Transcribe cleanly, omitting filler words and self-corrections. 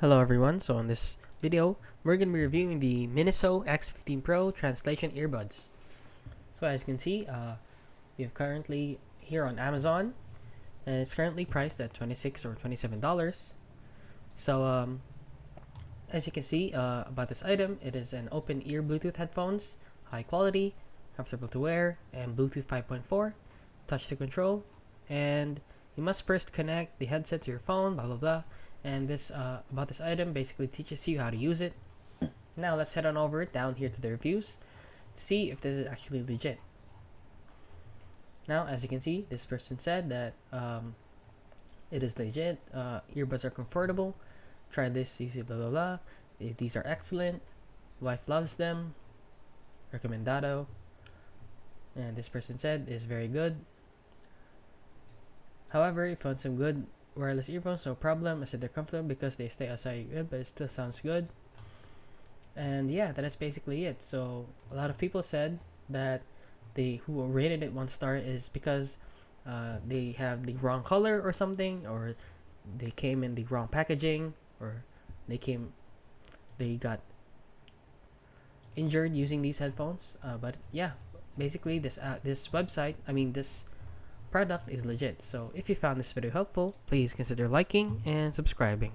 Hello everyone, so in this video, we're going to be reviewing the Miniso X15 Pro translation earbuds. So as you can see, we have currently here on Amazon, and it's currently priced at $26 or $27. So as you can see about this item, it is an open ear Bluetooth headphones, high quality, comfortable to wear, and Bluetooth 5.4, touch to control, and you must first connect the headset to your phone, blah blah blah. And this about this item basically teaches you how to use it. Now let's head on over down here to the reviews to see if this is actually legit. Now as you can see, this person said that it is legit. Earbuds are comfortable. Try this, easy, blah blah blah. These are excellent. Wife loves them. Recomendado. And this person said is very good. However, if you found some good wireless earphones, no problem. I said they're comfortable because they stay outside your ear, but it still sounds good. And yeah, that is basically it. So a lot of people said that who rated it 1 star is because they have the wrong color or something, or they came in the wrong packaging, or they got injured using these headphones. But yeah, basically this product is legit. So if you found this video helpful, please consider liking and subscribing.